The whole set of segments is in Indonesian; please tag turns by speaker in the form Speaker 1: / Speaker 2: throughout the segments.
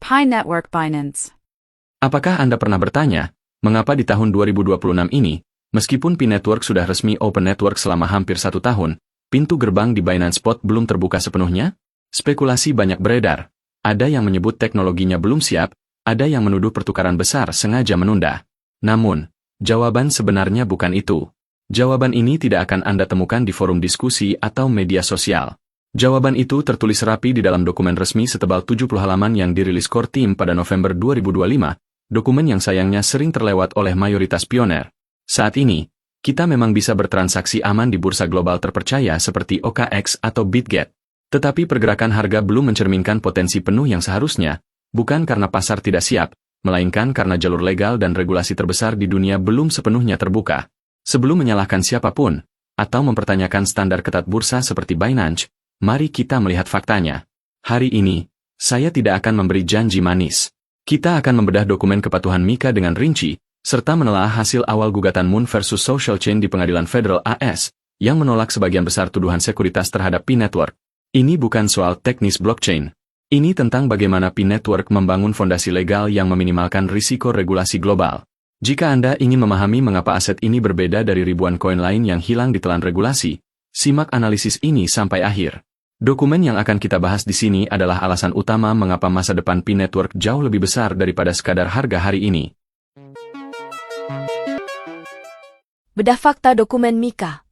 Speaker 1: Pi Network Binance.
Speaker 2: Apakah Anda pernah bertanya, mengapa di tahun 2026 ini, meskipun Pi Network sudah resmi open network selama hampir 1 tahun, pintu gerbang di Binance Spot belum terbuka sepenuhnya? Spekulasi banyak beredar. Ada yang menyebut teknologinya belum siap, ada yang menuduh pertukaran besar sengaja menunda. Namun, jawaban sebenarnya bukan itu. Jawaban ini tidak akan Anda temukan di forum diskusi atau media sosial. Jawaban itu tertulis rapi di dalam dokumen resmi setebal 70 halaman yang dirilis Core Team pada November 2025, dokumen yang sayangnya sering terlewat oleh mayoritas pioner. Saat ini, kita memang bisa bertransaksi aman di bursa global terpercaya seperti OKX atau Bitget. Tetapi pergerakan harga belum mencerminkan potensi penuh yang seharusnya, bukan karena pasar tidak siap, melainkan karena jalur legal dan regulasi terbesar di dunia belum sepenuhnya terbuka. Sebelum menyalahkan siapapun, atau mempertanyakan standar ketat bursa seperti Binance, mari kita melihat faktanya. Hari ini, saya tidak akan memberi janji manis. Kita akan membedah dokumen kepatuhan Mika dengan rinci, serta menelaah hasil awal gugatan Moon versus Social Chain di Pengadilan Federal AS, yang menolak sebagian besar tuduhan sekuritas terhadap Pi Network. Ini bukan soal teknis blockchain. Ini tentang bagaimana Pi Network membangun fondasi legal yang meminimalkan risiko regulasi global. Jika Anda ingin memahami mengapa aset ini berbeda dari ribuan koin lain yang hilang ditelan regulasi, simak analisis ini sampai akhir. Dokumen yang akan kita bahas di sini adalah alasan utama mengapa masa depan Pi Network jauh lebih besar daripada sekadar harga hari ini.
Speaker 3: Bedah fakta dokumen Mika.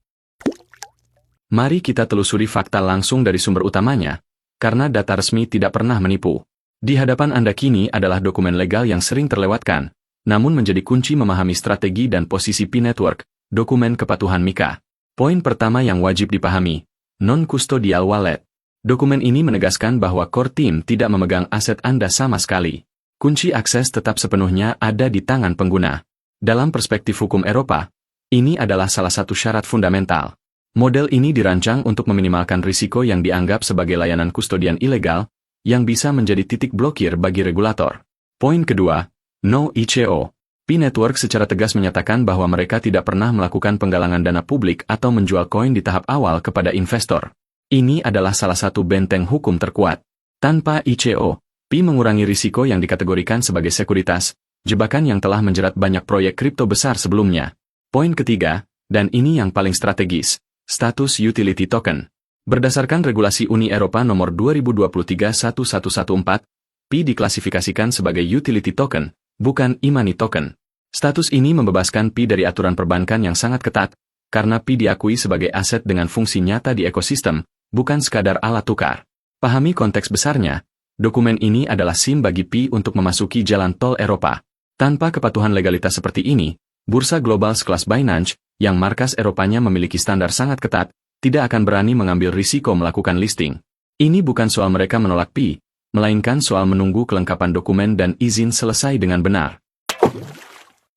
Speaker 2: Mari kita telusuri fakta langsung dari sumber utamanya, karena data resmi tidak pernah menipu. Di hadapan Anda kini adalah dokumen legal yang sering terlewatkan, namun menjadi kunci memahami strategi dan posisi Pi Network, dokumen kepatuhan Mika. Poin pertama yang wajib dipahami, non-custodial wallet. Dokumen ini menegaskan bahwa Core Team tidak memegang aset Anda sama sekali. Kunci akses tetap sepenuhnya ada di tangan pengguna. Dalam perspektif hukum Eropa, ini adalah salah satu syarat fundamental. Model ini dirancang untuk meminimalkan risiko yang dianggap sebagai layanan kustodian ilegal, yang bisa menjadi titik blokir bagi regulator. Poin kedua, no ICO. Pi Network secara tegas menyatakan bahwa mereka tidak pernah melakukan penggalangan dana publik atau menjual koin di tahap awal kepada investor. Ini adalah salah satu benteng hukum terkuat. Tanpa ICO, Pi mengurangi risiko yang dikategorikan sebagai sekuritas, jebakan yang telah menjerat banyak proyek kripto besar sebelumnya. Poin ketiga, dan ini yang paling strategis, status utility token. Berdasarkan regulasi Uni Eropa nomor 2023/1114, Pi diklasifikasikan sebagai utility token, bukan e-money token. Status ini membebaskan Pi dari aturan perbankan yang sangat ketat, karena Pi diakui sebagai aset dengan fungsi nyata di ekosistem, bukan sekadar alat tukar. Pahami konteks besarnya, dokumen ini adalah SIM bagi Pi untuk memasuki jalan tol Eropa. Tanpa kepatuhan legalitas seperti ini, bursa global sekelas Binance, yang markas Eropanya memiliki standar sangat ketat, tidak akan berani mengambil risiko melakukan listing. Ini bukan soal mereka menolak Pi, melainkan soal menunggu kelengkapan dokumen dan izin selesai dengan benar.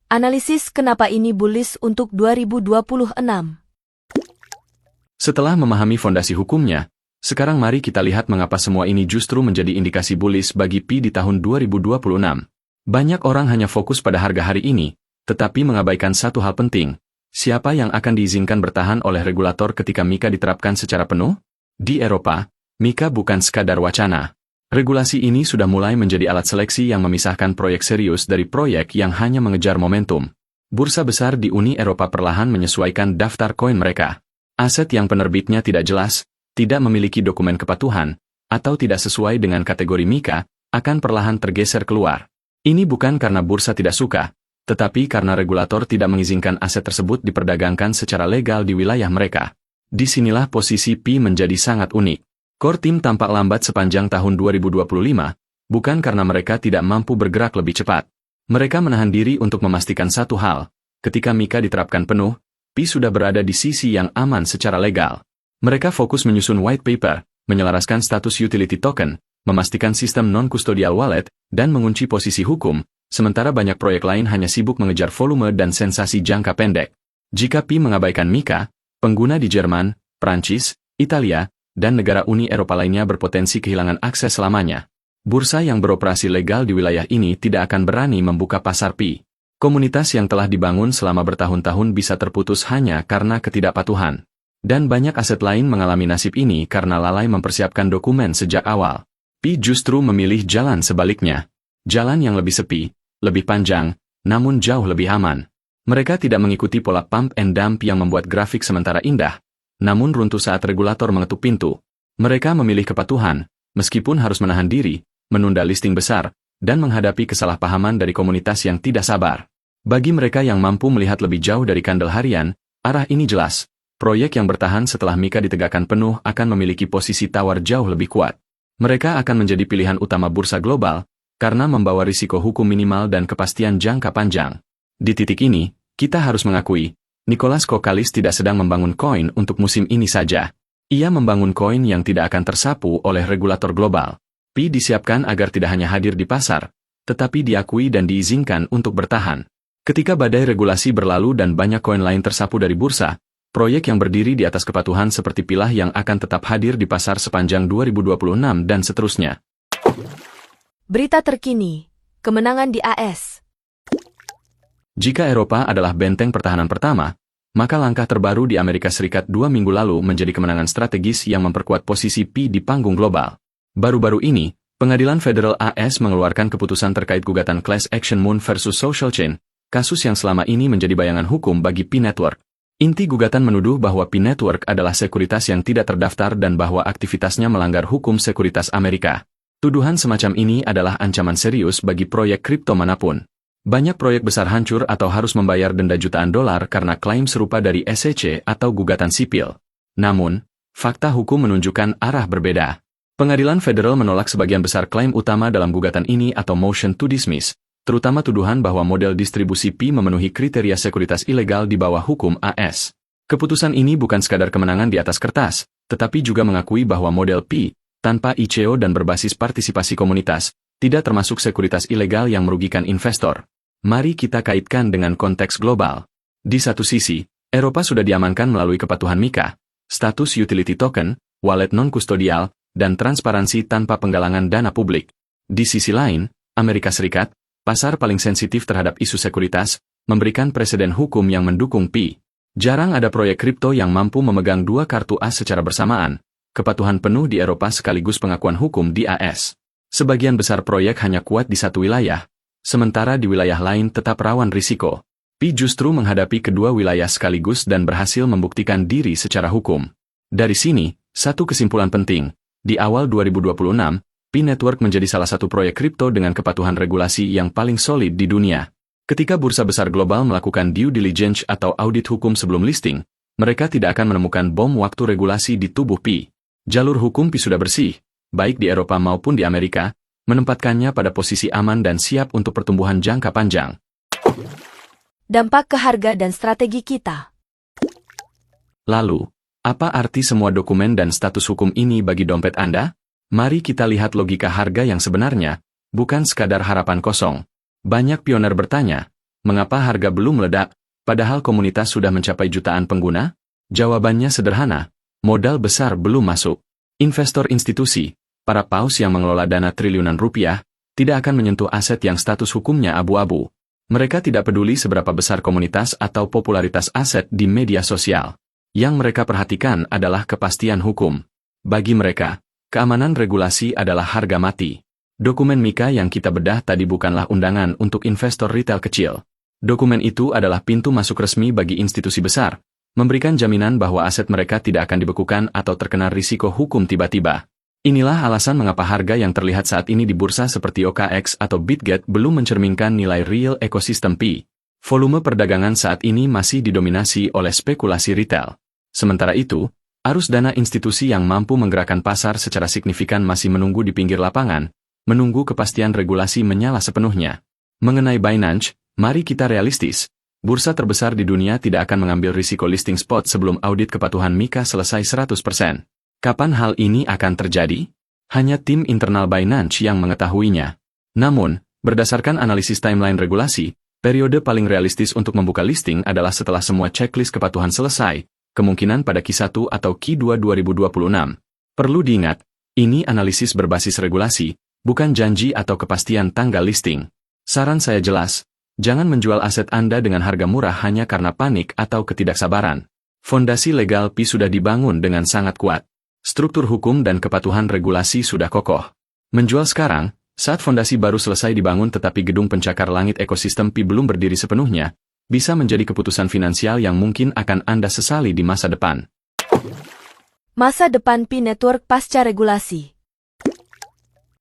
Speaker 3: Analisis kenapa ini bullish untuk 2026.
Speaker 2: Setelah memahami fondasi hukumnya, sekarang mari kita lihat mengapa semua ini justru menjadi indikasi bullish bagi Pi di tahun 2026. Banyak orang hanya fokus pada harga hari ini, tetapi mengabaikan satu hal penting. Siapa yang akan diizinkan bertahan oleh regulator ketika Mika diterapkan secara penuh? Di Eropa, Mika bukan sekadar wacana. Regulasi ini sudah mulai menjadi alat seleksi yang memisahkan proyek serius dari proyek yang hanya mengejar momentum. Bursa besar di Uni Eropa perlahan menyesuaikan daftar koin mereka. Aset yang penerbitnya tidak jelas, tidak memiliki dokumen kepatuhan, atau tidak sesuai dengan kategori Mika, akan perlahan tergeser keluar. Ini bukan karena bursa tidak suka, tetapi karena regulator tidak mengizinkan aset tersebut diperdagangkan secara legal di wilayah mereka. Disinilah posisi Pi menjadi sangat unik. Core Team tampak lambat sepanjang tahun 2025, bukan karena mereka tidak mampu bergerak lebih cepat. Mereka menahan diri untuk memastikan satu hal, ketika Mika diterapkan penuh, Pi sudah berada di sisi yang aman secara legal. Mereka fokus menyusun white paper, menyelaraskan status utility token, memastikan sistem non-custodial wallet, dan mengunci posisi hukum, sementara banyak proyek lain hanya sibuk mengejar volume dan sensasi jangka pendek. Jika Pi mengabaikan Mika, pengguna di Jerman, Prancis, Italia, dan negara Uni Eropa lainnya berpotensi kehilangan akses selamanya. Bursa yang beroperasi legal di wilayah ini tidak akan berani membuka pasar Pi. Komunitas yang telah dibangun selama bertahun-tahun bisa terputus hanya karena ketidakpatuhan. Dan banyak aset lain mengalami nasib ini karena lalai mempersiapkan dokumen sejak awal. Pi justru memilih jalan sebaliknya. Jalan yang lebih sepi, lebih panjang, namun jauh lebih aman. Mereka tidak mengikuti pola pump and dump yang membuat grafik sementara indah, namun runtuh saat regulator mengetuk pintu. Mereka memilih kepatuhan, meskipun harus menahan diri, menunda listing besar, dan menghadapi kesalahpahaman dari komunitas yang tidak sabar. Bagi mereka yang mampu melihat lebih jauh dari kandel harian, arah ini jelas. Proyek yang bertahan setelah Mika ditegakkan penuh akan memiliki posisi tawar jauh lebih kuat. Mereka akan menjadi pilihan utama bursa global, karena membawa risiko hukum minimal dan kepastian jangka panjang. Di titik ini, kita harus mengakui, Nicholas Kokalis tidak sedang membangun koin untuk musim ini saja. Ia membangun koin yang tidak akan tersapu oleh regulator global. Pi disiapkan agar tidak hanya hadir di pasar, tetapi diakui dan diizinkan untuk bertahan. Ketika badai regulasi berlalu dan banyak koin lain tersapu dari bursa, proyek yang berdiri di atas kepatuhan seperti Pilah yang akan tetap hadir di pasar sepanjang 2026 dan seterusnya.
Speaker 3: Berita terkini, kemenangan di AS.
Speaker 2: Jika Eropa adalah benteng pertahanan pertama, maka langkah terbaru di Amerika Serikat 2 minggu lalu menjadi kemenangan strategis yang memperkuat posisi Pi di panggung global. Baru-baru ini, Pengadilan Federal AS mengeluarkan keputusan terkait gugatan Class Action Moon versus Social Chain, kasus yang selama ini menjadi bayangan hukum bagi Pi Network. Inti gugatan menuduh bahwa Pi Network adalah sekuritas yang tidak terdaftar dan bahwa aktivitasnya melanggar hukum sekuritas Amerika. Tuduhan semacam ini adalah ancaman serius bagi proyek kripto manapun. Banyak proyek besar hancur atau harus membayar denda jutaan dolar karena klaim serupa dari SEC atau gugatan sipil. Namun, fakta hukum menunjukkan arah berbeda. Pengadilan Federal menolak sebagian besar klaim utama dalam gugatan ini atau motion to dismiss, terutama tuduhan bahwa model distribusi Pi memenuhi kriteria sekuritas ilegal di bawah hukum AS. Keputusan ini bukan sekadar kemenangan di atas kertas, tetapi juga mengakui bahwa model Pi, tanpa ICO dan berbasis partisipasi komunitas, tidak termasuk sekuritas ilegal yang merugikan investor. Mari kita kaitkan dengan konteks global. Di satu sisi, Eropa sudah diamankan melalui kepatuhan Mika, status utility token, wallet non-kustodial, dan transparansi tanpa penggalangan dana publik. Di sisi lain, Amerika Serikat, pasar paling sensitif terhadap isu sekuritas, memberikan preseden hukum yang mendukung Pi. Jarang ada proyek kripto yang mampu memegang dua kartu as secara bersamaan, kepatuhan penuh di Eropa sekaligus pengakuan hukum di AS. Sebagian besar proyek hanya kuat di satu wilayah, sementara di wilayah lain tetap rawan risiko. Pi justru menghadapi kedua wilayah sekaligus dan berhasil membuktikan diri secara hukum. Dari sini, satu kesimpulan penting. Di awal 2026, Pi Network menjadi salah satu proyek kripto dengan kepatuhan regulasi yang paling solid di dunia. Ketika bursa besar global melakukan due diligence atau audit hukum sebelum listing, mereka tidak akan menemukan bom waktu regulasi di tubuh Pi. Jalur hukum Pi sudah bersih, baik di Eropa maupun di Amerika, menempatkannya pada posisi aman dan siap untuk pertumbuhan jangka panjang.
Speaker 3: Dampak ke harga dan strategi kita.
Speaker 2: Lalu, apa arti semua dokumen dan status hukum ini bagi dompet Anda? Mari kita lihat logika harga yang sebenarnya, bukan sekadar harapan kosong. Banyak pioner bertanya, mengapa harga belum meledak, padahal komunitas sudah mencapai jutaan pengguna? Jawabannya sederhana, modal besar belum masuk. Investor institusi, para paus yang mengelola dana triliunan rupiah, tidak akan menyentuh aset yang status hukumnya abu-abu. Mereka tidak peduli seberapa besar komunitas atau popularitas aset di media sosial. Yang mereka perhatikan adalah kepastian hukum. Bagi mereka, keamanan regulasi adalah harga mati. Dokumen Mika yang kita bedah tadi bukanlah undangan untuk investor retail kecil. Dokumen itu adalah pintu masuk resmi bagi institusi besar, memberikan jaminan bahwa aset mereka tidak akan dibekukan atau terkena risiko hukum tiba-tiba. Inilah alasan mengapa harga yang terlihat saat ini di bursa seperti OKX atau Bitget belum mencerminkan nilai real ekosistem Pi. Volume perdagangan saat ini masih didominasi oleh spekulasi retail. Sementara itu, arus dana institusi yang mampu menggerakkan pasar secara signifikan masih menunggu di pinggir lapangan, menunggu kepastian regulasi menyala sepenuhnya. Mengenai Binance, mari kita realistis. Bursa terbesar di dunia tidak akan mengambil risiko listing spot sebelum audit kepatuhan Mika selesai 100%. Kapan hal ini akan terjadi? Hanya tim internal Binance yang mengetahuinya. Namun, berdasarkan analisis timeline regulasi, periode paling realistis untuk membuka listing adalah setelah semua checklist kepatuhan selesai, kemungkinan pada Q1 atau Q2 2026. Perlu diingat, ini analisis berbasis regulasi, bukan janji atau kepastian tanggal listing. Saran saya jelas, jangan menjual aset Anda dengan harga murah hanya karena panik atau ketidaksabaran. Fondasi legal Pi sudah dibangun dengan sangat kuat. Struktur hukum dan kepatuhan regulasi sudah kokoh. Menjual sekarang, saat fondasi baru selesai dibangun tetapi gedung pencakar langit ekosistem Pi belum berdiri sepenuhnya, bisa menjadi keputusan finansial yang mungkin akan Anda sesali di masa depan.
Speaker 3: Masa depan Pi Network pasca regulasi.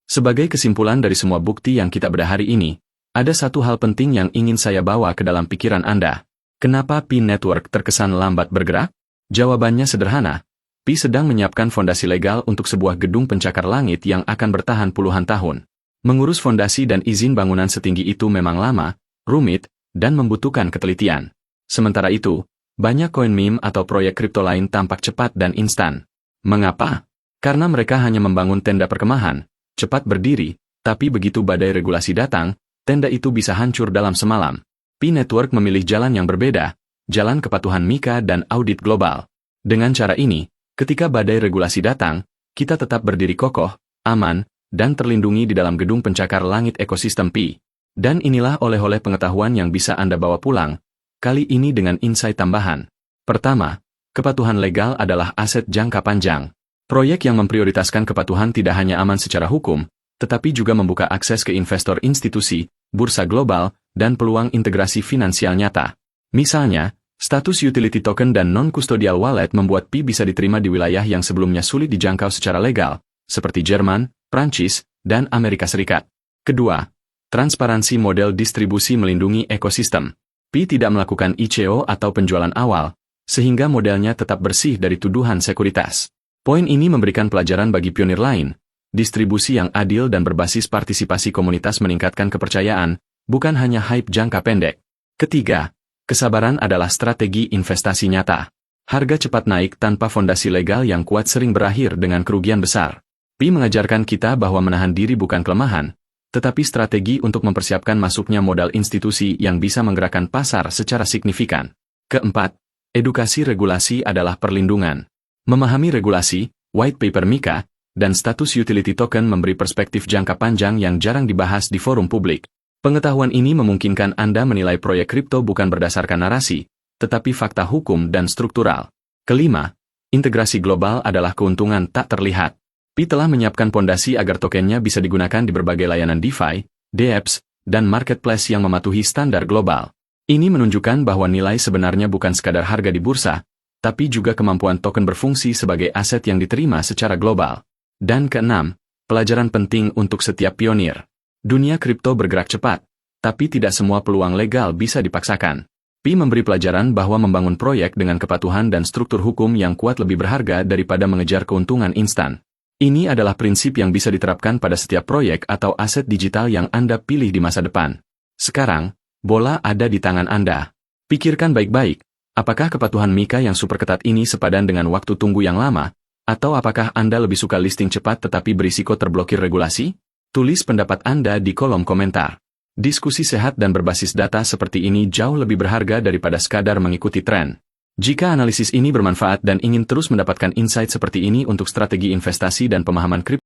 Speaker 2: Sebagai kesimpulan dari semua bukti yang kita bedah hari ini, ada satu hal penting yang ingin saya bawa ke dalam pikiran Anda. Kenapa Pi Network terkesan lambat bergerak? Jawabannya sederhana. Pi sedang menyiapkan fondasi legal untuk sebuah gedung pencakar langit yang akan bertahan puluhan tahun. Mengurus fondasi dan izin bangunan setinggi itu memang lama, rumit, dan membutuhkan ketelitian. Sementara itu, banyak koin meme atau proyek kripto lain tampak cepat dan instan. Mengapa? Karena mereka hanya membangun tenda perkemahan, cepat berdiri, tapi begitu badai regulasi datang, tenda itu bisa hancur dalam semalam. Pi Network memilih jalan yang berbeda, jalan kepatuhan MiCA dan audit global. Dengan cara ini, ketika badai regulasi datang, kita tetap berdiri kokoh, aman, dan terlindungi di dalam gedung pencakar langit ekosistem Pi. Dan inilah oleh-oleh pengetahuan yang bisa Anda bawa pulang, kali ini dengan insight tambahan. Pertama, kepatuhan legal adalah aset jangka panjang. Proyek yang memprioritaskan kepatuhan tidak hanya aman secara hukum, tetapi juga membuka akses ke investor institusi, bursa global, dan peluang integrasi finansial nyata. Misalnya, status utility token dan non-custodial wallet membuat Pi bisa diterima di wilayah yang sebelumnya sulit dijangkau secara legal, seperti Jerman, Prancis, dan Amerika Serikat. Kedua, transparansi model distribusi melindungi ekosistem. Pi tidak melakukan ICO atau penjualan awal, sehingga modelnya tetap bersih dari tuduhan sekuritas. Poin ini memberikan pelajaran bagi pionir lain. Distribusi yang adil dan berbasis partisipasi komunitas meningkatkan kepercayaan, bukan hanya hype jangka pendek. Ketiga, kesabaran adalah strategi investasi nyata. Harga cepat naik tanpa fondasi legal yang kuat sering berakhir dengan kerugian besar. Pi mengajarkan kita bahwa menahan diri bukan kelemahan, tetapi strategi untuk mempersiapkan masuknya modal institusi yang bisa menggerakkan pasar secara signifikan. Keempat, edukasi regulasi adalah perlindungan. Memahami regulasi, white paper MiCA, dan status utility token memberi perspektif jangka panjang yang jarang dibahas di forum publik. Pengetahuan ini memungkinkan Anda menilai proyek kripto bukan berdasarkan narasi, tetapi fakta hukum dan struktural. Kelima, integrasi global adalah keuntungan tak terlihat. Pi telah menyiapkan pondasi agar tokennya bisa digunakan di berbagai layanan DeFi, DApps, dan marketplace yang mematuhi standar global. Ini menunjukkan bahwa nilai sebenarnya bukan sekadar harga di bursa, tapi juga kemampuan token berfungsi sebagai aset yang diterima secara global. Dan keenam, pelajaran penting untuk setiap pionir. Dunia kripto bergerak cepat, tapi tidak semua peluang legal bisa dipaksakan. Pi memberi pelajaran bahwa membangun proyek dengan kepatuhan dan struktur hukum yang kuat lebih berharga daripada mengejar keuntungan instan. Ini adalah prinsip yang bisa diterapkan pada setiap proyek atau aset digital yang Anda pilih di masa depan. Sekarang, bola ada di tangan Anda. Pikirkan baik-baik, apakah kepatuhan MiCA yang super ketat ini sepadan dengan waktu tunggu yang lama, atau apakah Anda lebih suka listing cepat tetapi berisiko terblokir regulasi? Tulis pendapat Anda di kolom komentar. Diskusi sehat dan berbasis data seperti ini jauh lebih berharga daripada sekadar mengikuti tren. Jika analisis ini bermanfaat dan ingin terus mendapatkan insight seperti ini untuk strategi investasi dan pemahaman kripto,